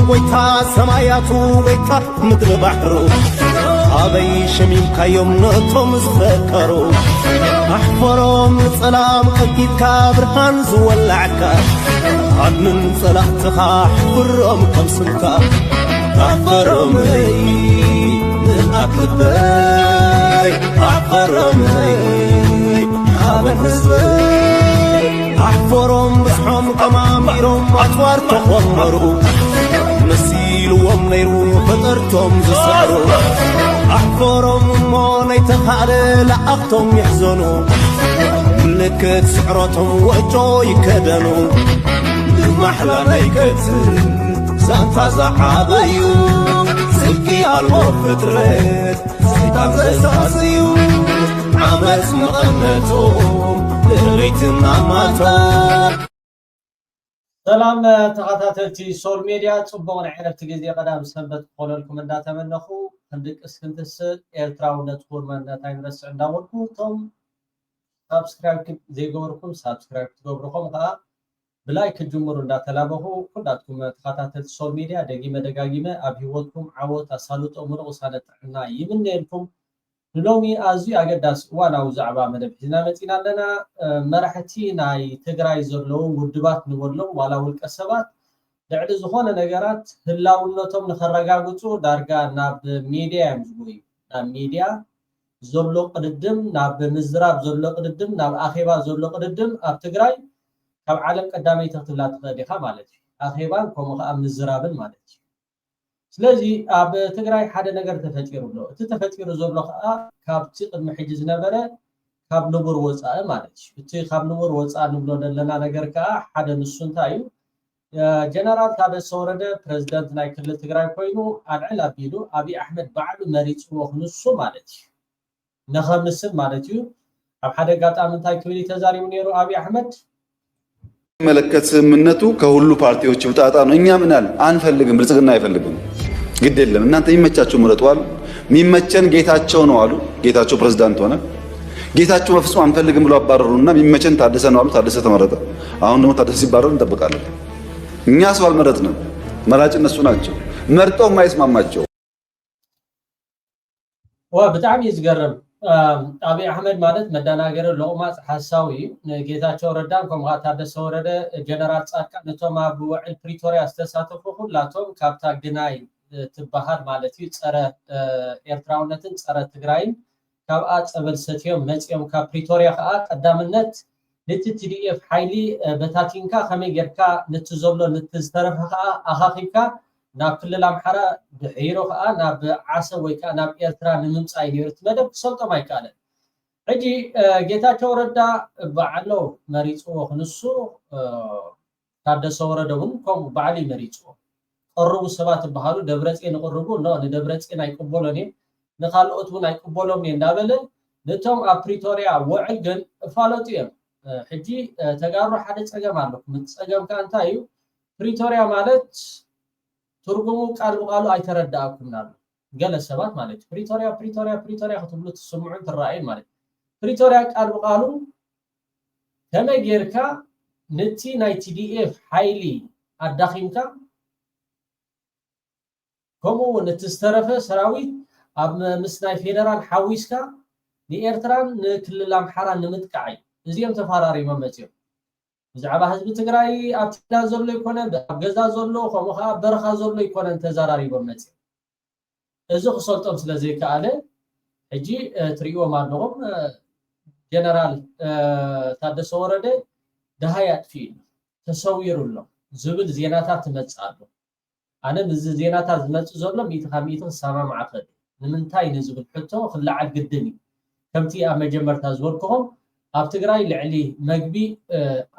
ጎይታ ሰማያቱ ጎይታ ምድሪ ባሕሩ ኣበይ ሸሚምካዮም ነቶም ዝፈከሩ ኣሕፈሮም ንጸላም ቀጊድካ ብርሃን ዝወላዕካ ኣድምን ጸላእትኻ ኣሕፍሮም ከም ስምካ ኣሕፈሮመይ ንኣክልበይ ኣሕፈሮመይ ሓበን ህዝበይ ኣሕፈሮም ብስሖም ቀማሚሮም ኣትዋር ተኾመሩ ነሲልዎም ነይሩ ፈጠርቶም ዝሰሩ ኣሕፈሮም እሞ ናይተኻእለ ለኣኽቶም ይሕዘኑ ምልክት ስዕሮቶም ወጮ ይከደኑ ማሕላ ናይ ገጽ ዛንታ ዝዓበዩ ጽልቂ ኣልቦ ፍጥረት ሰይጣን ዘሳስዩ ዓመፅ መቐነቶም ልዕሊትን ኣማቶም ሰላም ተኸታተልቲ ሶል ሚድያ ጽቡቕ ናይ ዕረፍቲ ግዜ ቀዳም ሰንበት ክኾነልኩም እንዳተመነኹ ክንድቅስ ክንትስእ ኤርትራውነት መንነት ኣይንረስዕ እንዳበልኩ እቶም ሳብስክራይብ ዘይገበርኩም ሳብስክራይብ ትገብርኹም ከዓ ብላይ ክጅምሩ እንዳተላበኹ ኩላትኩም ተኸታተልቲ ሶል ሚድያ ደጊመ ደጋጊመ ኣብ ሂወትኩም ዓወት ኣሳልጦ ምሩቕ ውሳነ ጥዕና ይምነየልኩም ሎሚ ኣዝዩ ኣገዳሲ እዋናዊ ዛዕባ መደብ ሒዝና መፂና ኣለና መራሕቲ ናይ ትግራይ ዘለዉ ውድባት ንበሎም ዋላ ውልቀ ሰባት ልዕሊ ዝኾነ ነገራት ህላውነቶም ንኸረጋግፁ ዳርጋ ናብ ሚድያ እዮም ዝጎዩ ናብ ሚድያ ዘሎ ቅድድም ናብ ምዝራብ ዘሎ ቅድድም ናብ ኣኼባ ዘሎ ቅድድም ኣብ ትግራይ ካብ ዓለም ቀዳመይቲ ክትብላ ትኽእል ኢኻ ማለት እዩ ኣኼባን ከምኡ ከዓ ምዝራብን ማለት እዩ ስለዚ ኣብ ትግራይ ሓደ ነገር ተፈጢሩ ኣሎ እቲ ተፈጢሩ ዘሎ ከዓ ካብቲ ቅድሚ ሕጂ ዝነበረ ካብ ንቡር ወፃኢ ማለት እዩ እቲ ካብ ንቡር ወፃኢ ንብሎ ዘለና ነገር ከዓ ሓደ ንሱ እንታይ እዩ ጀነራል ታደሰ ወረደ ፕሬዝዳንት ናይ ክልል ትግራይ ኮይኑ ኣልዕል ኣቢሉ ኣብይ ኣሕመድ ባዕሉ መሪፅዎ ንሱ ማለት እዩ ነኸምስል ማለት እዩ ኣብ ሓደ አጋጣሚ እንታይ ክብል ተዛሪቡ ነይሩ ኣብይ ኣሕመድ መለከት ስምምነቱ ከሁሉ ፓርቲዎች ውጣጣ ነው እኛ ምናል አንፈልግም ብልጽግና አይፈልግም ግድ የለም እናንተ የሚመቻቸው ምረጧል የሚመቸን ጌታቸው ነው አሉ ጌታቸው ፕሬዝዳንት ሆነ ጌታቸው በፍጹም አንፈልግም ብሎ አባረሩና የሚመቸን ታደሰ ነው አሉ ታደሰ ተመረጠ አሁን ደግሞ ታደሰ ሲባረር እንጠብቃለን እኛ ሰው አልመረጥንም መራጭ እነሱ ናቸው መርጠው የማይስማማቸው ወብጣም ይዝገርም ኣብይ ኣሕመድ ማለት መደናገር ሎቅማፅ ሓሳዊ ጌታቸው ረዳን ከምኡ ታደሰ ወረደ ጀነራል ጻድቃን ነቶም ኣብ ውዕል ፕሪቶሪያ ዝተሳተፉ ኩላቶም ካብታ ግናይ ትበሃል ማለት እዩ ፀረ ኤርትራውነትን ፀረ ትግራይን ካብኣ ፀበል ሰትዮም መፅኦም ካብ ፕሪቶሪያ ከዓ ቀዳምነት ነቲ TDF ሓይሊ በታቲንካ ከመይ ጌርካ ነቲ ዘሎ ነቲ ዝተረፈ ከዓ ኣኻኺብካ ናብ ክልል ኣምሓራ ብሒሮ ከዓ ናብ ዓሰብ ወይ ከዓ ናብ ኤርትራ ንምምፃእ ነይሩ እቲ መደብ ክሰልጦም ኣይከኣለን ሕጂ ጌታቸው ረዳ ባዕሎ መሪፅዎ ክንሱ ታደሰ ወረደ እውን ከምኡ ባዕሉ መሪፅዎ ቀርቡ ሰባት ዝበሃሉ ደብረፅዮን ይቅርቡ ንደብረፅዮን ኣይቅበሎን እየ ንኻልኦት እውን ኣይቅበሎም እየ እንዳበለ ነቶም ኣብ ፕሪቶሪያ ውዕል ግን እፋለጡ እዮም ሕጂ ተጋሩ ሓደ ፀገም ኣለኩም እቲ ፀገም ከዓ እንታይ እዩ ፕሪቶሪያ ማለት ትርጉሙ ቃል ብቃሉ ኣይተረዳእኩምና ኣሎ ገለ ሰባት ማለት ፕሪቶሪያ ፕሪቶሪያ ፕሪቶሪያ ክትብሉ ትስምዑን ትረኣዩን ማለት ፕሪቶሪያ ቃል ብቃሉ ከመይ ጌርካ ነቲ ናይ TDF ሓይሊ ኣዳኺምካ ከምኡ ነቲ ዝተረፈ ሰራዊት ኣብ ምስ ናይ ፌደራል ሓዊስካ ንኤርትራን ንክልል ኣምሓራ ንምጥቃዕ እዩ እዚኦም ተፈራሪሞም መፅኦም ብዛዕባ ህዝቢ ትግራይ ኣብ ትግራይ ዘሎ ይኮነ ኣብ ገዛ ዘሎ ከምኡ ከዓ በረኻ ዘሎ ይኮነ ተዘራሪቦም መፅኦም እዚ ክሰልጦም ስለዘይከኣለ ሕጂ ትሪእዎም ኣለኹም ጀነራል ታደሰ ወረደ ደሃይ ኣጥፊኡ ተሰዊሩ ኣሎ ዝብል ዜናታት ትመፅእ ኣሎ ኣነ እዚ ዜናታት ዝመፅእ ዘሎ 100% ክሰማማዕ ክእል ንምንታይ ንዝብል ሕቶ ክለዓል ግድን እዩ ከምቲ ኣብ መጀመርታ ዝበልክኹም ኣብ ትግራይ ልዕሊ መግቢ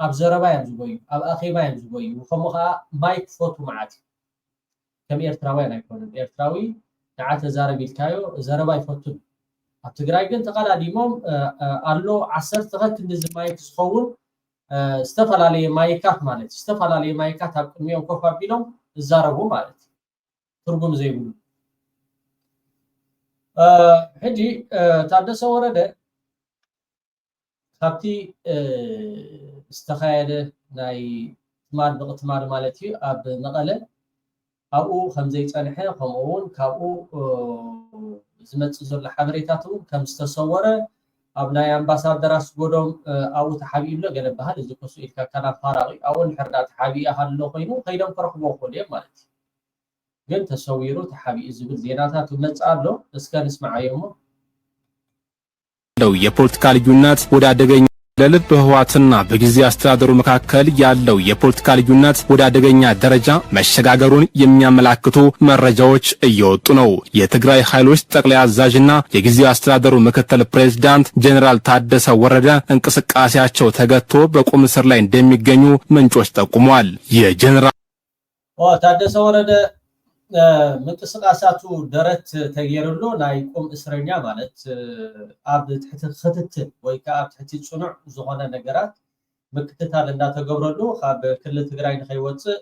ኣብ ዘረባ እዮም ዝጎዩ ኣብ ኣኼባ እዮም ዝጎዩ ከምኡ ከዓ ማይክ ፎቱ መዓት ከም ኤርትራውያን ኣይኮኑን ኤርትራዊ ንዓ ተዛረብ ኢልካዮ ዘረባ ይፈቱን ኣብ ትግራይ ግን ተቀዳዲሞም ኣሎ 10 ክንዲ ማይክ ዝኸውን ዝተፈላለዩ ማይካት ማለት ዝተፈላለዩ ማይካት ኣብ ቅድሚኦም ኮፍ ኣቢሎም ዝዛረቡ ማለት ትርጉም ዘይብሉ ሕጂ ታደሰ ወረደ ካብቲ ዝተኻየደ ናይ ትማል ብቕትማል ማለት እዩ ኣብ መቐለ ኣብኡ ከም ዘይጸንሐ ከምኡውን ካብኡ ዝመጽእ ዘሎ ሓበሬታቱ ከም ዝተሰወረ ኣብ ናይ ኣምባሳደራት ጎዶም ኣብኡ ተሓቢኡሎ ገለ ባህል እዚ ኮሱ ኢልካ ካና ፋራቂ ኣብኡ ንሕርዳ ተሓቢኡ ሃሎ ኮይኑ ከይዶም ከረኽቦ ይኽእሉ እዮም ማለት እዩ ግን ተሰዊሩ ተሓቢኡ ዝብል ዜናታት መጽእ ኣሎ እስከ ንስማዓዮሞ የፖለቲካ ልዩነት ወደ አደገኛ ለልብ በህዋትና በጊዜ አስተዳደሩ መካከል ያለው የፖለቲካ ልዩነት ወደ አደገኛ ደረጃ መሸጋገሩን የሚያመላክቱ መረጃዎች እየወጡ ነው። የትግራይ ኃይሎች ጠቅላይ አዛዥና የጊዜ አስተዳደሩ ምክትል ፕሬዝዳንት ጀነራል ታደሰ ወረደ እንቅስቃሴያቸው ተገቶ በቁም እስር ላይ እንደሚገኙ ምንጮች ጠቁመዋል። የጀነራል ታደሰ ወረደ ምንቅስቃሳቱ ደረት ተገይሩሉ ናይ ቁም እስረኛ ማለት ኣብ ትሕቲ ክትትል ወይ ከዓ ኣብ ትሕቲ ጽኑዕ ዝኾነ ነገራት ምክትታል እንዳተገብረሉ ካብ ክልል ትግራይ ንኸይወፅእ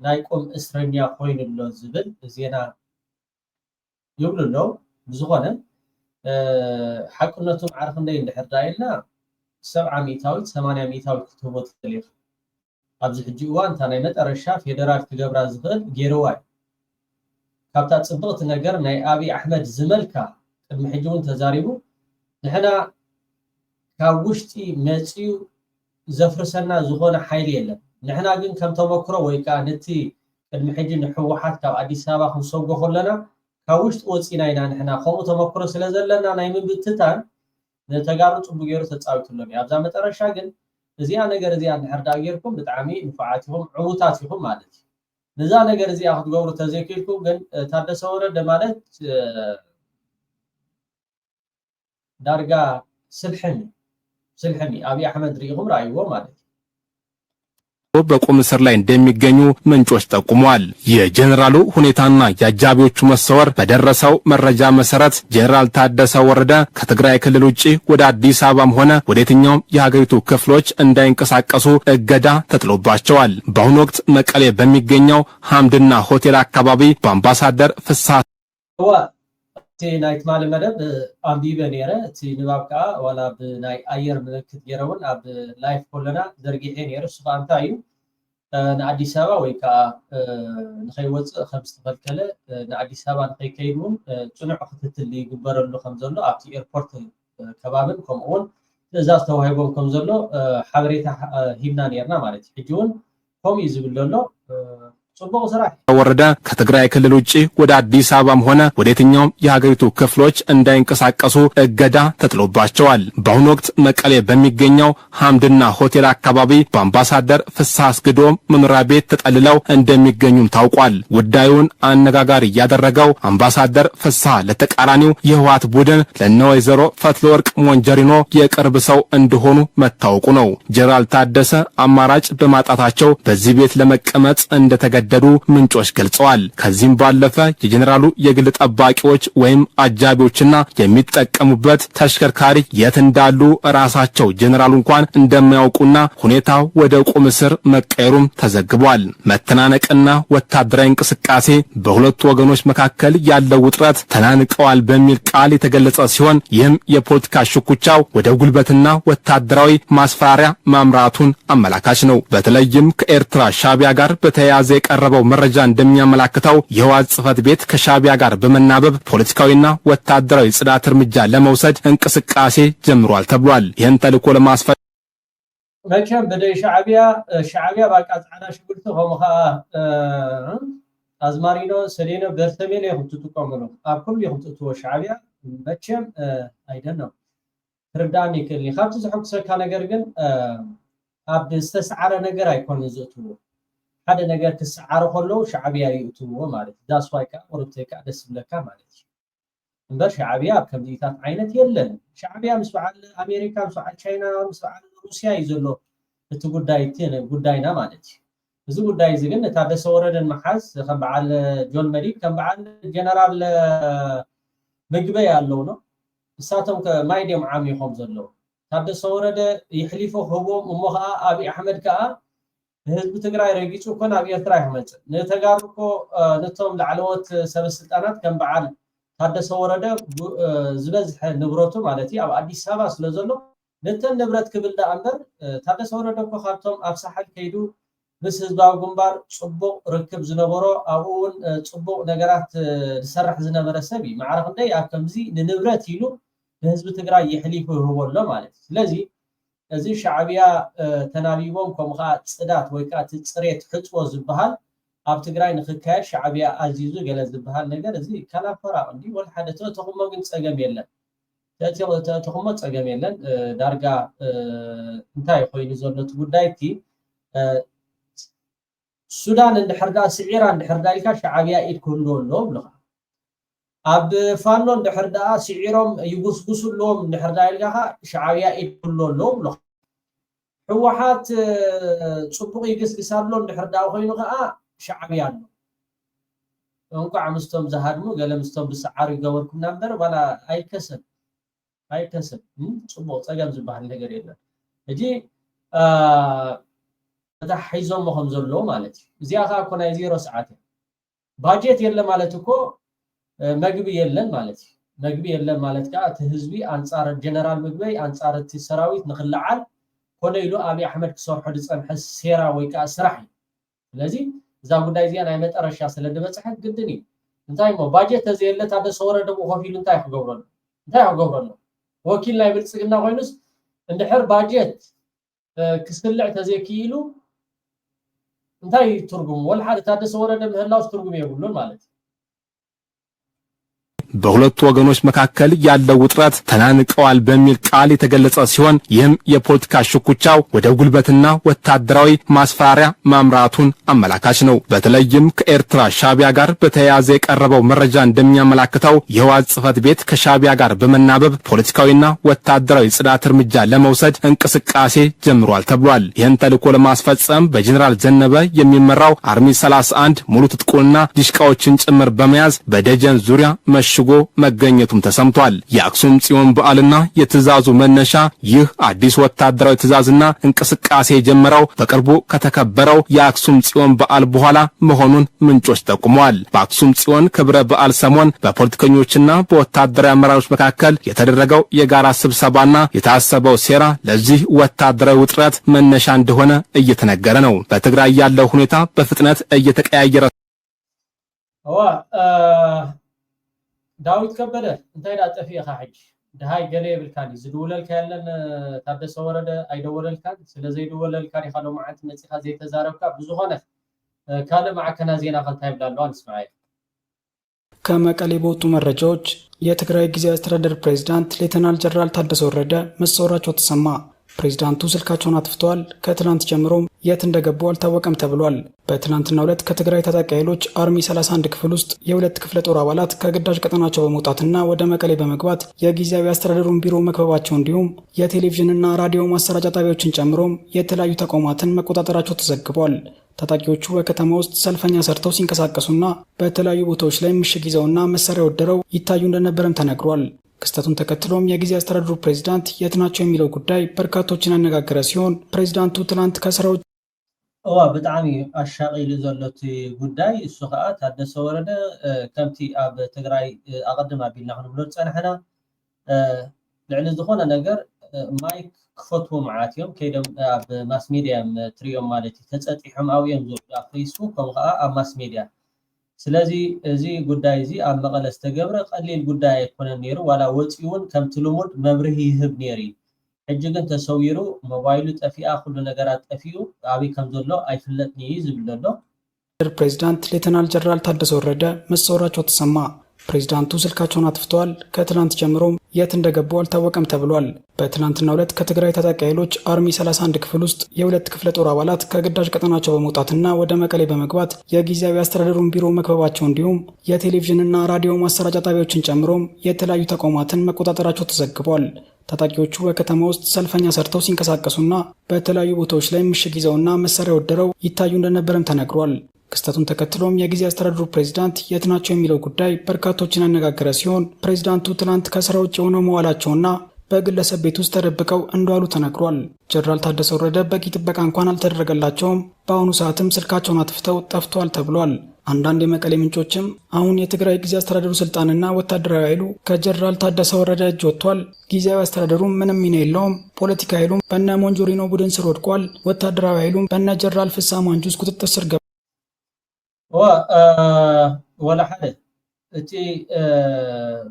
ናይ ቁም እስረኛ ኮይኑሎ ዝብል ዜና ይብሉሎ ብዝኾነ ሓቅነቱ ዓርፍ እንደይ እንድሕር ዳኢልና 70 80 ክትህቦ ትኽእል ኢኻ ኣብዚ ሕጂ እዋን እንታ ናይ መጨረሻ ፌደራል ክገብራ ዝኽእል ገይርዋ ካብታ ጽብቕቲ ነገር ናይ አብይ አሕመድ ዝመልካ ቅድሚ ሕጂ እውን ተዛሪቡ ንሕና ካብ ውሽጢ መጽኡ ዘፍርሰና ዝኾነ ሓይሊ የለን ንሕና ግን ከም ተመክሮ ወይ ከዓ ነቲ ቅድሚ ሕጂ ንሕወሓት ካብ አዲስ አበባ ክንሰጎ ከለና ካብ ውሽጢ ወፂና ኢና ንሕና ከምኡ ተመክሮ ስለ ዘለና ናይ ምብትታን ነተጋሩ ጽቡቕ ገይሩ ተጻዊቱሎ ኣብዛ መጨረሻ ግን እዚኣ ነገር እዚኣ እንድሕር ዳ ጌርኩም ብጣዕሚ ንፉዓት ኢኹም ዕዉታት ኢኹም ማለት እዩ ነዛ ነገር እዚኣ ክትገብሩ ተዘይክልኩም ግን ታደሰ ወረደ ማለት ዳርጋ ስልሕሚ አብይ አሕመድ ሪኢኹም ራእይዎ ማለት በቁም እስር ላይ እንደሚገኙ ምንጮች ጠቁመዋል። የጀነራሉ ሁኔታና የአጃቢዎቹ መሰወር በደረሰው መረጃ መሰረት ጀነራል ታደሰ ወረደ ከትግራይ ክልል ውጪ ወደ አዲስ አበባም ሆነ ወደ የትኛውም የሀገሪቱ ክፍሎች እንዳይንቀሳቀሱ እገዳ ተጥሎባቸዋል። በአሁኑ ወቅት መቀሌ በሚገኘው ሐምድና ሆቴል አካባቢ በአምባሳደር ፍስሐ ናይ ትማሊ መደብ ኣንቢበ ነይረ እቲ ንባብ ከዓ ዋላ ብናይ ኣየር ምልክት ገይረውን ኣብ ላይፍ ኮለና ዘርጊሐ ነይረ እሱ ከዓ እንታይ እዩ ንኣዲስ ኣበባ ወይ ከዓ ንኸይወፅእ ከም ዝተፈልከለ ንኣዲስ ኣበባ ንኸይከይድ እውን ጽኑዕ ክትትል ይግበረሉ ከም ዘሎ ኣብቲ ኤርፖርት ከባብን ከምኡውን ትእዛዝ ተዋሂቦም ከም ዘሎ ሓበሬታ ሂብና ነርና ማለት እዩ ሕጂ እውን ከምኡ እዩ ዝብል ዘሎ ወረደ ከትግራይ ክልል ውጪ ወደ አዲስ አበባም ሆነ ወደ የትኛውም የሀገሪቱ ክፍሎች እንዳይንቀሳቀሱ እገዳ ተጥሎባቸዋል። በአሁኑ ወቅት መቀሌ በሚገኘው ሐምድና ሆቴል አካባቢ በአምባሳደር ፍስሐ አስገዶም መኖሪያ ቤት ተጠልለው እንደሚገኙም ታውቋል። ጉዳዩን አነጋጋሪ ያደረገው አምባሳደር ፍስሐ ለተቃራኒው የህወሓት ቡድን ለነወይዘሮ ፈትለወርቅ ሞንጀሪኖ የቅርብ ሰው እንደሆኑ መታወቁ ነው። ጀነራል ታደሰ አማራጭ በማጣታቸው በዚህ ቤት ለመቀመጥ እንደተገደዱ ምንጮች ገልጸዋል። ከዚህም ባለፈ የጀነራሉ የግል ጠባቂዎች ወይም አጃቢዎችና የሚጠቀሙበት ተሽከርካሪ የት እንዳሉ ራሳቸው ጀነራሉ እንኳን እንደማያውቁና ሁኔታው ወደ ቁም እስር መቀየሩም ተዘግቧል። መተናነቅና ወታደራዊ እንቅስቃሴ በሁለቱ ወገኖች መካከል ያለው ውጥረት ተናንቀዋል በሚል ቃል የተገለጸ ሲሆን ይህም የፖለቲካ ሽኩቻው ወደ ጉልበትና ወታደራዊ ማስፈራሪያ ማምራቱን አመላካች ነው። በተለይም ከኤርትራ ሻቢያ ጋር በተያያዘ የቀረበው መረጃ እንደሚያመላክተው የህወሓት ጽሕፈት ቤት ከሻቢያ ጋር በመናበብ ፖለቲካዊና ወታደራዊ ጽዳት እርምጃ ለመውሰድ እንቅስቃሴ ጀምሯል ተብሏል። ይህን ተልዕኮ ለማስፈጸም መቼም በደይ ሻዕቢያ ባቃ ጻዕዳ ሽጉርቲ ከምኡ ከዓ አዝማሪኖ ሰሌኖ በርተሜል ይኽትጥቀምሉ ኣብ ኩሉ ይኽትእትዎ ሻዕቢያ መቼም አይደለም ትርዳእኒ ክእል ካብቲ ዝሕጉሰካ ነገር ግን ኣብ ዝተሰዓረ ነገር ኣይኮነን ዝእትዎ ሓደ ነገር ክሰዓረ ከሎ ሻዕቢያ ይእትዎ ማለት እዩ ዳስ ዋይ ከዓ ቁርብተይካ ደስ ብለካ ማለት እዩ እምበር ሻዕቢያ ኣብ ከምዚታት ዓይነት የለን ሻዕቢያ ምስ በዓል ኣሜሪካ ምስ በዓል ቻይና ምስ በዓል ሩስያ እዩ ዘሎ እቲ ጉዳይና ማለት እዩ እዚ ጉዳይ እዚ ግን ታደሰ ወረደን መሓዝ ከም በዓል ጆን መዲድ ከም በዓል ጀነራል ምግበይ ኣለው ነው እሳቶም ማይ ድዮም ዓሚኾም ዘለው ታደሰ ወረደ ይሕሊፎ ክህቦም እሞ ከዓ አብይ አሕመድ ከዓ ህዝብ ትግራይ ረጊጹ እኮ ናብ ኤርትራ ይመጽእ ነተጋሩ እኮ ነቶም ላዕለዎት ሰበስልጣናት ከም በዓል ታደሰ ወረደ ዝበዝሐ ንብረቱ ማለት እዩ ኣብ አዲስ አበባ ስለ ዘሎ ነተን ንብረት ክብልዳ እምበር ታደሰ ወረደ እኮ ካብቶም ኣብ ሳሓል ከይዱ ምስ ህዝባዊ ግንባር ጽቡቕ ርክብ ዝነበሮ ኣብኡን ጽቡቕ ነገራት ዝሰርሕ ዝነበረ ሰብ ማዕረፍ እንደይ ኣብ ከምዚ ንንብረት ኢሉ ንህዝቢ ትግራይ ይሕሊፉ ይህቦሎ ማለት እዩ ስለዚ እዚ ሻዕብያ ተናቢቦም ከምኡ ከዓ ጽዳት ወይ ከዓ ጽሬት ሕጽቦ ዝበሃል ኣብ ትግራይ ንኽካየድ ሻዕብያ ኣዚዙ ገለ ዝበሃል ነገር እዚ ካላፈራ እንዲ ወል ሓደ ተኹሞ ግን ጸገም የለን ተኹሞ ጸገም የለን ዳርጋ እንታይ ኮይኑ ዘሎ እቲ ጉዳይ እቲ ሱዳን እንድሕር ዳ ስዒራ እንድሕር ዳ ኢልካ ሻዕብያ ኢድ ክህልዎ ኣለዎ ብለኻ ኣብ ፋኖ እንድሕር ዳ ስዒሮም ይጉስጉሱሎም እንድሕር ዳ ኢልካ ሻዕብያ ኢድ ክህልዎ ኣለዎ ብለኻ ሕወሓት ጽቡቕ ይግስግሳሎ እንድሕር ዳ ኮይኑ ከዓ ሻዕብያ ኣሎ እንኳዕ ምስቶም ዝሃድሙ ገለ ምስቶም ብሰዓር ይገበርኩምና እምበር ዋላ ኣይከሰብ ጽቡቕ ጸገም ዝበሃል ነገር የለን እጂ እታ ሒዞም ከም ዘሎ ማለት እዩ እዚኣ ከዓ እኮ ናይ 0 ሰዓት ባጀት የለ ማለት እኮ መግቢ የለን ማለት እዩ መግቢ የለን ማለት ከዓ እቲ ህዝቢ አንጻር ጀነራል ምግበይ አንጻር እቲ ሰራዊት ንኽልዓል ኮነ ኢሉ ኣብይ ኣሕመድ ክሰርሖ ዝጸንሐ ሴራ ወይ ከዓ ስራሕ እዩ ስለዚ እዛ ጉዳይ እዚኣ ናይ መጨረሻ ስለ ድበፅሐት ግድን እዩ እንታይ ሞ ባጀት ተዘየለ ታደሰ ወረደ ኮፍ ኢሉ እንታይ ክገብረሉ ወኪል ናይ ብልጽግና ኮይኑስ እንድሕር ባጀት ክስልዕ ተዘይክኢሉ እንታይ ትርጉም ወል ሓደ ታደሰ ወረደ ምህላውስ ትርጉም የብሉን ማለት በሁለቱ ወገኖች መካከል ያለው ውጥረት ተናንቀዋል በሚል ቃል የተገለጸ ሲሆን ይህም የፖለቲካ ሽኩቻው ወደ ጉልበትና ወታደራዊ ማስፈራሪያ ማምራቱን አመላካች ነው። በተለይም ከኤርትራ ሻዕቢያ ጋር በተያያዘ የቀረበው መረጃ እንደሚያመላክተው የህወሓት ጽሕፈት ቤት ከሻዕቢያ ጋር በመናበብ ፖለቲካዊና ወታደራዊ ጽዳት እርምጃ ለመውሰድ እንቅስቃሴ ጀምሯል ተብሏል። ይህን ተልዕኮ ለማስፈጸም በጀነራል ዘነበ የሚመራው አርሚ 31 ሙሉ ትጥቁንና ዲሽቃዎችን ጭምር በመያዝ በደጀን ዙሪያ መሽጎ መገኘቱም ተሰምቷል። የአክሱም ጽዮን በዓልና የትዕዛዙ መነሻ ይህ አዲስ ወታደራዊ ትዕዛዝና እንቅስቃሴ የጀመረው በቅርቡ ከተከበረው የአክሱም ጽዮን በዓል በኋላ መሆኑን ምንጮች ጠቁመዋል። በአክሱም ጽዮን ክብረ በዓል ሰሞን በፖለቲከኞችና በወታደራዊ አመራሮች መካከል የተደረገው የጋራ ስብሰባና የታሰበው ሴራ ለዚህ ወታደራዊ ውጥረት መነሻ እንደሆነ እየተነገረ ነው። በትግራይ ያለው ሁኔታ በፍጥነት እየተቀያየረ ዳዊት ከበደ እንታይ ዳጠፊኻ ሕጂ ድሃይ ገለ ይብልካኒ ዝድውለልካ ያለን ታደሰ ወረደ ኣይደወለልካን ስለዘይደወለልካ ዲኻ ሎ መዓልቲ መፂኻ ዘይተዛረብካ ብዙኾነ ካልእ ማዕከና ዜና ከንታይ ብላለዋ ንስማዕ ከመቀሌ በወጡ መረጃዎች የትግራይ ጊዜያዊ አስተዳደር ፕሬዝዳንት ሌተናል ጀነራል ታደሰ ወረደ መሰወራቸው ተሰማ። ፕሬዝዳንቱ ስልካቸውን አጥፍተዋል። ከትላንት ጀምሮም የት እንደገቡ አልታወቀም ተብሏል። በትላንትናው ዕለት ከትግራይ ታጣቂ ኃይሎች አርሚ 31 ክፍል ውስጥ የሁለት ክፍለ ጦር አባላት ከግዳጅ ቀጠናቸው በመውጣትና ወደ መቀሌ በመግባት የጊዜያዊ አስተዳደሩን ቢሮ መክበባቸው እንዲሁም የቴሌቪዥንና ራዲዮ ማሰራጫ ጣቢያዎችን ጨምሮም የተለያዩ ተቋማትን መቆጣጠራቸው ተዘግቧል። ታጣቂዎቹ በከተማ ውስጥ ሰልፈኛ ሰርተው ሲንቀሳቀሱና በተለያዩ ቦታዎች ላይ ምሽግ ይዘውና መሳሪያ ወደረው ይታዩ እንደነበረም ተነግሯል። ክስተቱን ተከትሎም የጊዜ አስተዳደሩ ፕሬዝዳንት የት ናቸው የሚለው ጉዳይ በርካቶችን ያነጋገረ ሲሆን ፕሬዝዳንቱ ትናንት ከስራዎች ብጣዕሚ ኣሻቂሉ ዘሎት ጉዳይ እሱ ከዓ ታደሰ ወረደ ከምቲ ኣብ ትግራይ ኣቐድም ኣቢልና ክንብሎ ፀንሐና ልዕሊ ዝኾነ ነገር ማይክ ክፈትዎ መዓት እዮም ከይዶም ኣብ ማስ ሚድያ ትሪኦም ማለት እዩ ተፀጢሖም ኣብዮም ዝወዱ ኣብ ፌስቡክ ከምኡ ከዓ ኣብ ማስ ሚድያ ስለዚ እዚ ጉዳይ እዚ ኣብ መቐለ ዝተገብረ ቀሊል ጉዳይ ኣይኮነን ነይሩ ዋላ ወፂኡ እውን ከምቲ ልሙድ መብርሂ ይህብ ነይሩ ሕጂ ግን ተሰዊሩ ሞባይሉ ጠፊኣ ኩሉ ነገራት ጠፊኡ ኣብይ ከም ዘሎ ኣይፍለጥኒ ዝብል ዘሎ ፕሬዝዳንት ሌተናል ጀነራል ታደሰ ወረደ መሰወራቸው ተሰማ። ፕሬዝዳንቱ ስልካቸውን አጥፍተዋል። ከትላንት ጀምሮም የት እንደገቡ አልታወቀም ተብሏል። በትላንትናው ዕለት ከትግራይ ታጣቂ ኃይሎች አርሚ 31 ክፍል ውስጥ የሁለት ክፍለ ጦር አባላት ከግዳጅ ቀጠናቸው በመውጣትና ወደ መቀሌ በመግባት የጊዜያዊ አስተዳደሩን ቢሮ መክበባቸው እንዲሁም የቴሌቪዥንና ራዲዮ ማሰራጫ ጣቢያዎችን ጨምሮም የተለያዩ ተቋማትን መቆጣጠራቸው ተዘግቧል። ታጣቂዎቹ በከተማ ውስጥ ሰልፈኛ ሰርተው ሲንቀሳቀሱና በተለያዩ ቦታዎች ላይ ምሽግ ይዘውና መሳሪያ ወደረው ይታዩ እንደነበረም ተነግሯል። ክስተቱን ተከትሎም የጊዜ አስተዳደሩ ፕሬዝዳንት የት ናቸው የሚለው ጉዳይ በርካቶችን ያነጋገረ ሲሆን ፕሬዝዳንቱ ትናንት ከስራ ውጭ ሆነው መዋላቸውና በግለሰብ ቤት ውስጥ ተደብቀው እንደዋሉ ተነግሯል። ጀነራል ታደሰ ወረደ በቂ ጥበቃ እንኳን አልተደረገላቸውም። በአሁኑ ሰዓትም ስልካቸውን አጥፍተው ጠፍተዋል ተብሏል። አንዳንድ የመቀሌ ምንጮችም አሁን የትግራይ ጊዜያዊ አስተዳደሩ ስልጣንና ወታደራዊ ኃይሉ ከጀነራል ታደሰ ወረደ እጅ ወጥቷል። ጊዜያዊ አስተዳደሩ ምንም ሚና የለውም። ፖለቲካ ኃይሉም በእነ ሞንጆሪኖ ቡድን ስር ወድቋል። ወታደራዊ ኃይሉም በእነ ጀነራል ፍስሐ ማንጁስ ቁጥጥር ስር ገባ። ወላ ሓደ እቲ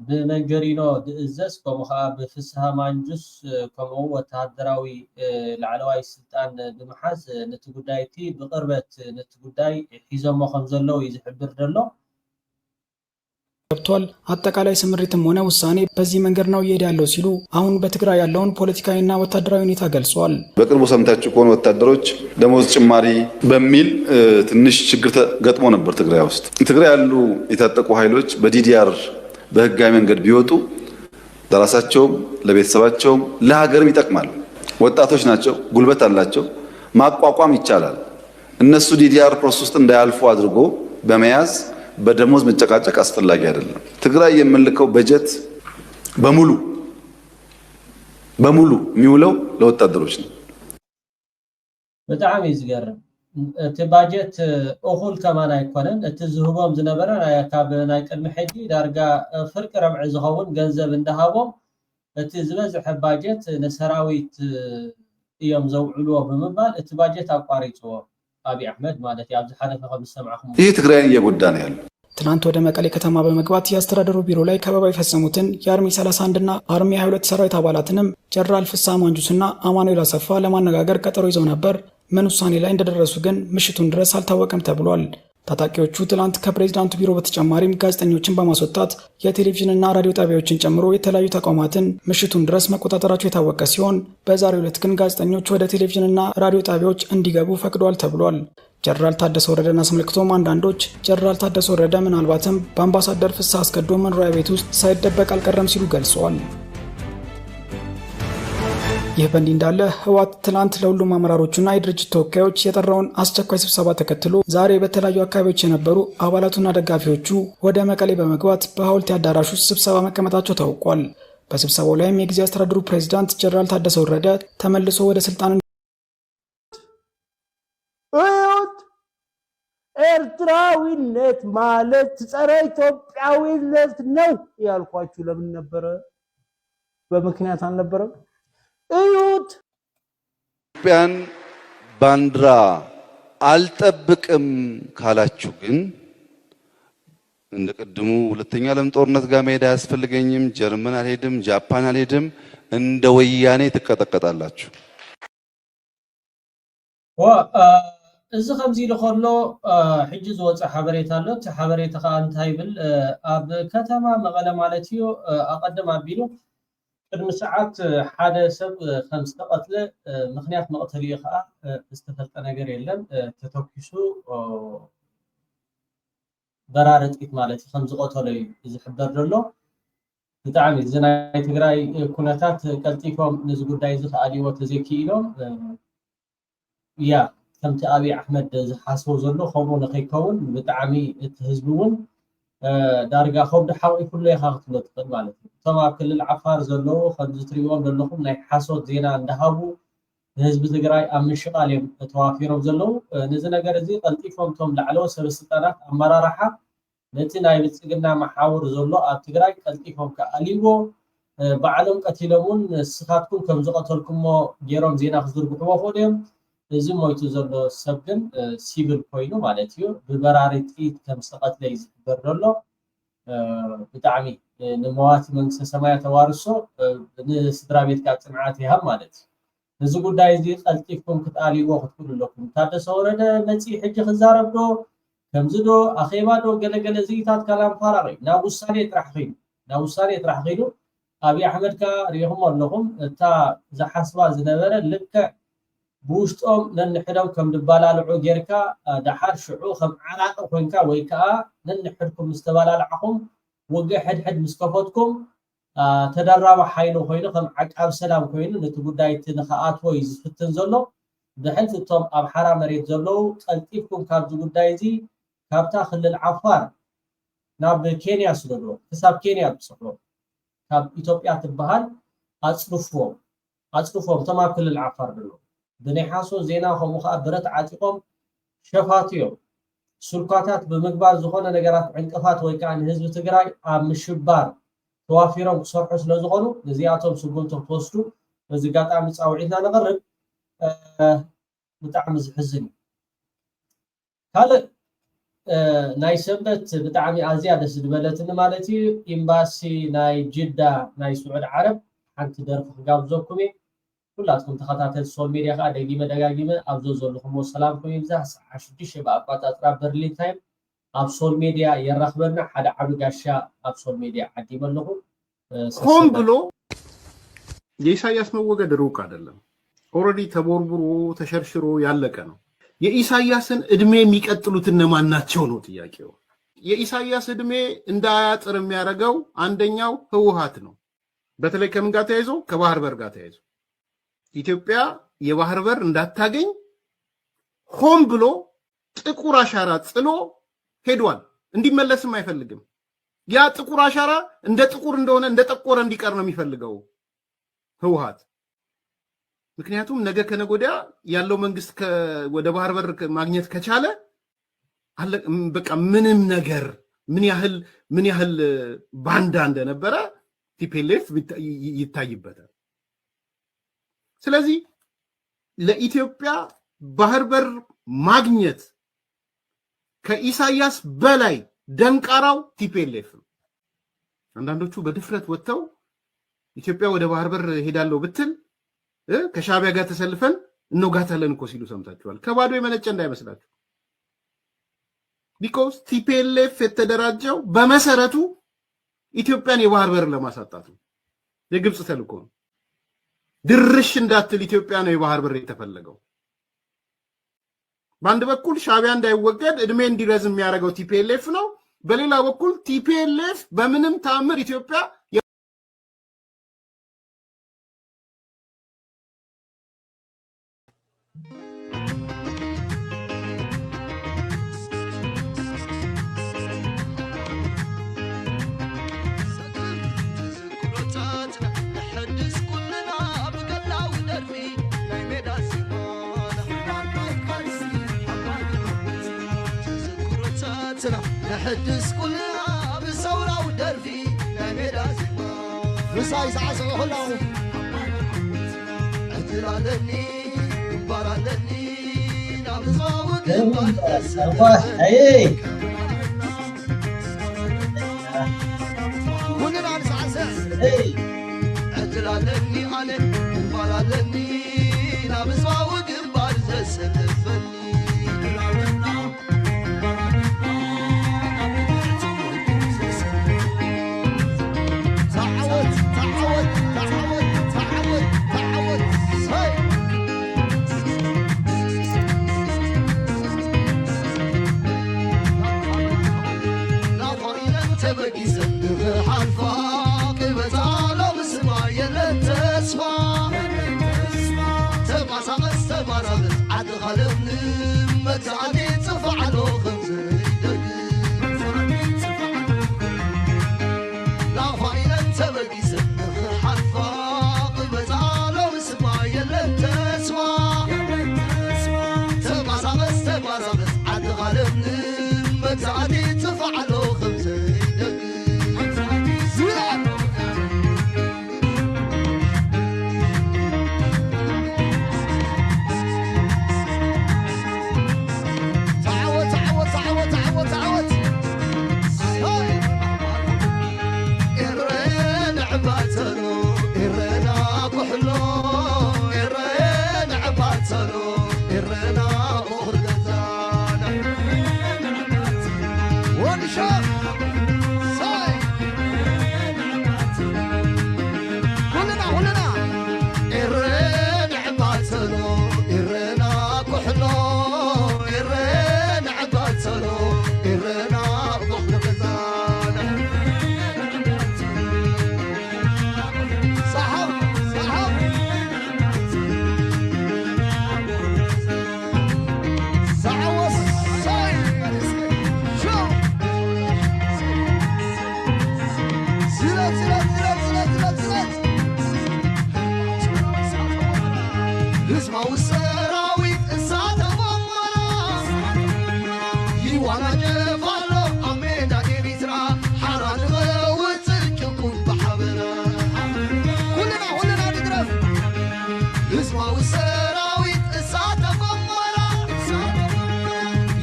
ብመንጀሪኖ ድእዘዝ ከምኡ ከዓ ብፍስሐ ማንጁስ ከምኡ ወታደራዊ ላዕለዋይ ስልጣን ብምሓዝ ነቲ ጉዳይ እቲ ብቅርበት ነቲ ጉዳይ ሒዞሞ ከም ዘለው እዩ ዝሕብር ዘሎ ገብቷል። አጠቃላይ ስምሪትም ሆነ ውሳኔ በዚህ መንገድ ነው እየሄደ ያለው ሲሉ አሁን በትግራይ ያለውን ፖለቲካዊና ወታደራዊ ሁኔታ ገልጿል። በቅርቡ ሰምታችሁ ከሆነ ወታደሮች ደሞዝ ጭማሪ በሚል ትንሽ ችግር ገጥሞ ነበር ትግራይ ውስጥ። ትግራይ ያሉ የታጠቁ ኃይሎች በዲዲአር በህጋዊ መንገድ ቢወጡ ለራሳቸውም ለቤተሰባቸውም ለሀገርም ይጠቅማል። ወጣቶች ናቸው፣ ጉልበት አላቸው፣ ማቋቋም ይቻላል። እነሱ ዲዲአር ፕሮሰስ ውስጥ እንዳያልፉ አድርጎ በመያዝ በደሞዝ መጨቃጨቅ አስፈላጊ አይደለም። ትግራይ የምንልከው በጀት በሙሉ የሚውለው ለወታደሮች ነው። በጣም ይዝገርም እቲ ባጀት እኹል ከማን አይኮነን እቲ ዝህቦም ዝነበረ ካብ ናይ ቅድሚ ሕጂ ዳርጋ ፍርቂ ረብዒ ዝኸውን ገንዘብ እንዳሃቦም እቲ ዝበዝሐ ባጀት ንሰራዊት እዮም ዘውዕልዎ ብምባል እቲ ባጀት አቋሪፅዎ አብይ አህመድ ማለት ያብዝ ሐለፈ ከምሰማዕኩም ይህ ትግራይን እየጎዳ ነው ያለው። ትናንት ወደ መቀሌ ከተማ በመግባት የአስተዳደሩ ቢሮ ላይ ከበባ የፈጸሙትን የአርሚ 31 እና አርሚ 22 ሰራዊት አባላትንም ጀነራል ፍስሐ ማንጁስና አማኑኤል አሰፋ ለማነጋገር ቀጠሮ ይዘው ነበር። ምን ውሳኔ ላይ እንደደረሱ ግን ምሽቱን ድረስ አልታወቀም ተብሏል። ታጣቂዎቹ ትላንት ከፕሬዝዳንቱ ቢሮ በተጨማሪም ጋዜጠኞችን በማስወጣት የቴሌቪዥንና ራዲዮ ጣቢያዎችን ጨምሮ የተለያዩ ተቋማትን ምሽቱን ድረስ መቆጣጠራቸው የታወቀ ሲሆን በዛሬው ዕለት ግን ጋዜጠኞች ወደ ቴሌቪዥንና ራዲዮ ጣቢያዎች እንዲገቡ ፈቅደዋል ተብሏል። ጀነራል ታደሰ ወረደን አስመልክቶም አንዳንዶች ጀነራል ታደሰ ወረደ ምናልባትም በአምባሳደር ፍስሐ አስገዶ መኖሪያ ቤት ውስጥ ሳይደበቅ አልቀረም ሲሉ ገልጸዋል። ይህ በእንዲህ እንዳለ ህወሓት ትናንት ለሁሉም አመራሮችና የድርጅት ተወካዮች የጠራውን አስቸኳይ ስብሰባ ተከትሎ ዛሬ በተለያዩ አካባቢዎች የነበሩ አባላቱና ደጋፊዎቹ ወደ መቀሌ በመግባት በሐውልት አዳራሽ ውስጥ ስብሰባ መቀመጣቸው ታውቋል። በስብሰባው ላይም የጊዜያዊ አስተዳደሩ ፕሬዝዳንት ጀነራል ታደሰ ወረደ ተመልሶ ወደ ስልጣን ኤርትራዊነት ማለት ጸረ ኢትዮጵያዊነት ነው ያልኳችሁ ለምን ነበረ? በምክንያት አልነበረም። እዩት። ኢትዮጵያን ባንዲራ አልጠብቅም ካላችሁ ግን እንደቀድሙ ሁለተኛ ዓለም ጦርነት ጋር መሄድ አያስፈልገኝም፣ ጀርመን አልሄድም፣ ጃፓን አልሄድም፣ እንደ ወያኔ ትቀጠቀጣላችሁ። እዚ ከምዚ ኢሉ ከሎ ሕጂ ዝወፅእ ሓበሬታ ኣሎ። እቲ ሓበሬታ ከዓ እንታይ ይብል ኣብ ከተማ መቐለ ማለት እዩ ኣቐድም ኣቢሉ ቅድሚ ሰዓት ሓደ ሰብ ከም ዝተቐትለ ምክንያት መቕተሊኡ ከዓ ዝተፈልጠ ነገር የለን ተተኪሱ በራሪ ጥይት ማለት እዩ ከም ዝቐተሎ እዩ ዝሕበር ዘሎ። ብጣዕሚ እዚ ናይ ትግራይ ኩነታት ቀልጢፎም ነዚ ጉዳይ እዚ ከኣሊዎ ተዘኪኢሎም ከምቲ አብይ አሕመድ ዝሓስቦ ዘሎ ከምኡ ንከይከውን ብጣዕሚ እቲ ህዝቢ እውን ዳርጋ ከብዲ ሓቂ ኩሉ ኢኻ ክትብሎ ትኽእል ማለት እዩ። እቶም ኣብ ክልል ዓፋር ዘለዉ ከምዚ ትሪእዎም ዘለኹም ናይ ሓሶት ዜና እንዳሃቡ ንህዝቢ ትግራይ ኣብ ምሽቃል እዮም ተዋፊሮም ዘለዉ። ነዚ ነገር እዚ ቀልጢፎም እቶም ላዕለዎት ሰበስልጣናት ኣመራርሓ ነቲ ናይ ብልፅግና መሓውር ዘሎ ኣብ ትግራይ ቀልጢፎም ከኣሊዎ ባዕሎም ቀቲሎም እውን ንስኻትኩም ከም ዝቐተልኩሞ ገይሮም ዜና ክዝርግሕዎ ክእሉ እዮም። እዚ ሞይቱ ዘሎ ሰብ ግን ሲቪል ኮይኑ ማለት እዩ ብበራሪ ጥይት ከም ዝተቐትለ እዩ ዝሕበር ዘሎ። ብጣዕሚ ንመዋቲ መንግስቲ ሰማያት ተዋርሶ ንስድራ ቤትካ ፅንዓት ይሃብ ማለት እዩ። ነዚ ጉዳይ እዚ ቀልጢፍኩም ክትኣልይዎ ክትክእሉ ኣለኩም። ታደሰ ወረደ መፂእ ሕጂ ክዛረብ ዶ ከምዚ ዶ ኣኼባ ዶ ገለገለ ዝኢታት ካላም ፋራቂ ናብ ውሳኔ ጥራሕ ኸይዱ ኣብይ ኣሕመድ ከዓ ሪኢኹም ኣለኹም እታ ዝሓስባ ዝነበረ ልክዕ ብውሽጦም ነንሕዶም ከም ድባላልዑ ጌርካ ዳሓር ሽዑ ከም ዓላቂ ኮንካ ወይ ከዓ ነንሕድኩም ምስ ተባላልዓኹም ውግእ ሕድሕድ ምስ ከፈትኩም ተደራቢ ሓይሊ ኮይኑ ከም ዓቃብ ሰላም ኮይኑ ነቲ ጉዳይ እቲ ንኸኣትዎ እዩ ዝፍትን ዘሎ። ብሕልፊ እቶም ኣብ ሓራ መሬት ዘለዉ ቀልጢፍኩም ካብዚ ጉዳይ እዚ ካብታ ክልል ዓፋር ናብ ኬንያ ስደድዎ ክሳብ ኬንያ ብፅሕዎ ካብ ኢትዮጵያ ትበሃል ኣፅልፍዎም እቶም ኣብ ክልል ዓፋር ዘለዉ ብናይ ሓሶት ዜና ከምኡ ከዓ ብረት ዓጢቆም ሸፋት እዮም ሱልኳታት በመግባር ዝኾነ ነገራት ዕንቅፋት ወይ ከዓ ህዝብ ትግራይ ኣብ ምሽባር ተዋፊሮም ክሰርሑ ስለ ዝኾኑ እዚኣቶም ስጉምቶ ክወስዱ በዚ ጋጣሚ ፃውዒትና ነቕርብ ብጣዕሚ ዝሕዝን ካልእ ናይ ሰንበት ብጣዕሚ ኣዝያ ደስ ዝበለትኒ ማለት እዩ ኤምባሲ ናይ ጅዳ ናይ ስዑድ ዓረብ ሓንቲ ደርፊ ክጋብዘኩም እየ ኩላትኩም ተኸታተልቲ ሶል ሚድያ ከዓ ደጋጊመ ኣብዞ ዘለኹም ሰላም ኮይኑ ይብዛሕ ሰዓት 6 ብኣቋጣጥራ በርሊን ታይም ኣብ ሶል ሚድያ የራኽበና ሓደ ዓቢ ጋሻ ኣብ ሶል ሚድያ ዓዲመ ኣለኹ ሆን ብሎ የኢሳያስ መወገድ ሩቅ አይደለም ኦልሬዲ ተቦርቡሮ ተሸርሽሮ ያለቀ ነው የኢሳያስን እድሜ የሚቀጥሉት እነማን ናቸው ነው ጥያቄው የኢሳያስ እድሜ እንዳያጥር የሚያደርገው አንደኛው ህወሓት ነው በተለይ ከምን ጋር ተያይዞ ከባህር በር ጋር ተያይዞ ኢትዮጵያ የባህር በር እንዳታገኝ ሆን ብሎ ጥቁር አሻራ ጥሎ ሄዷል እንዲመለስም አይፈልግም ያ ጥቁር አሻራ እንደ ጥቁር እንደሆነ እንደ ጠቆረ እንዲቀር ነው የሚፈልገው ህወሓት ምክንያቱም ነገ ከነጎዲያ ያለው መንግስት ወደ ባህር በር ማግኘት ከቻለ በቃ ምንም ነገር ምን ያህል ባንዳ እንደነበረ ቲፒኤልኤፍ ይታይበታል ስለዚህ ለኢትዮጵያ ባህር በር ማግኘት ከኢሳያስ በላይ ደንቃራው ቲፒኤልኤፍ አንዳንዶቹ በድፍረት ወጥተው ኢትዮጵያ ወደ ባህር በር ሄዳለው ብትል ከሻቢያ ጋር ተሰልፈን እንወጋታለን እኮ ሲሉ ሰምታችኋል ከባዶ የመነጨ እንዳይመስላችሁ ቢኮዝ ቲፒኤልኤፍ የተደራጀው በመሰረቱ ኢትዮጵያን የባህር በር ለማሳጣት ነው የግብጽ ተልእኮ ነው ድርሽ እንዳትል ኢትዮጵያ ነው የባህር በር የተፈለገው በአንድ በኩል ሻቢያ እንዳይወገድ እድሜ እንዲረዝም የሚያደርገው ቲፒኤልኤፍ ነው በሌላ በኩል ቲፒኤልኤፍ በምንም ታምር ኢትዮጵያ نحدث كلنا بالثورة والدرفي نميدا زيبا فسايس عصر هلاو اعترالني كبارالني نابزا وقبال هاي كلنا نسعسع اعترالني انا كبارالني نابزا وقبال زسلفني يوانا جفالو أميدا إريترا حران غوت تكون بحبنا كلنا نقرف اسمعوا السراويت الساعة بمرا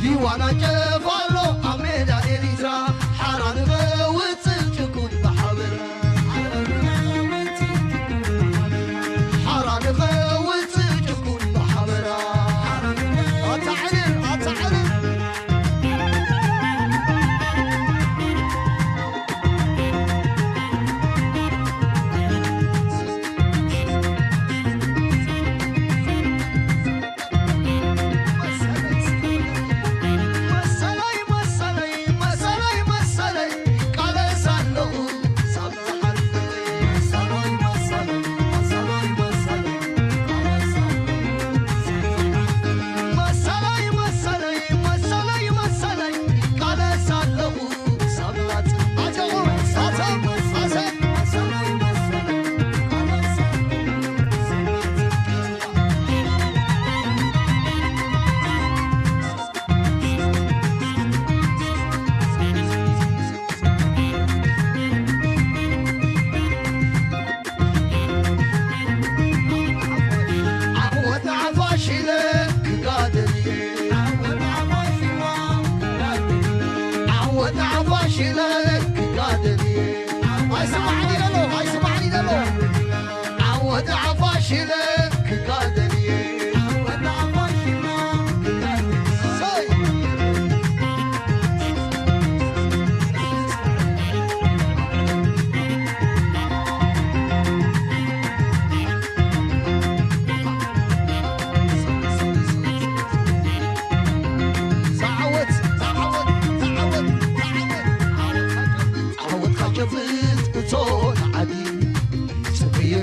يوانا جفالو أميدا إريترا حران غوت تكون بحبنا حران غوت تكون بحبنا أتعلم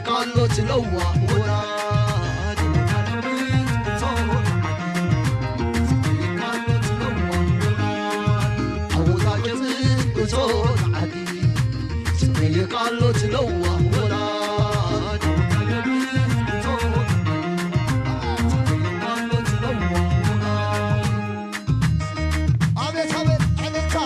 قالوا تلوى ولاد عوضا جبت وصوت عدي قالوا تلوى ولاد عبيت علتا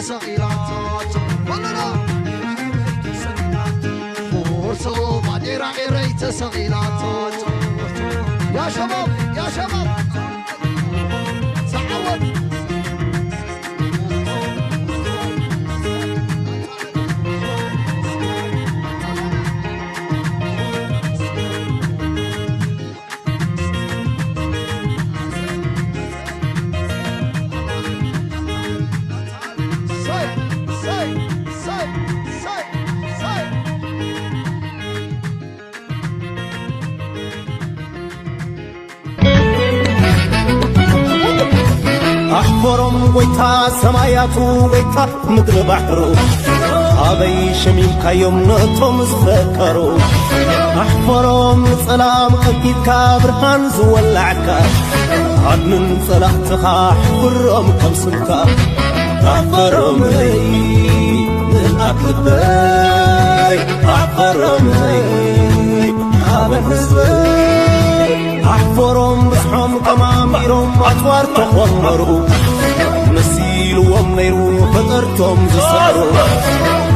صغيرات كلنا فرصة بعدين رأيت صغيرات يا شباب يا شباب سعود أحفرهم ويتا سماياتو ويتا مدر بحرو أبي شميم كيوم نطم زفكرو أحفرهم سلام أكيد كابرهان زولعكا عدن صلاحتها أحفرهم كم سلكا أحفرهم لي من أكل بي أحفرهم لي حابن حزبي أحفرهم بسحهم كماميرهم أطوار تخمروا نسيلهم نيرو فطرتهم زسروا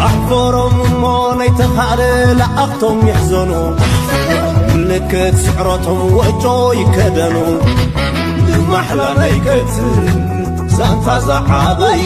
أحفرهم موني تخالي لأختهم يحزنوا ملكت سحرتهم وجو يكدنوا محلى نيكت زانتا زعابي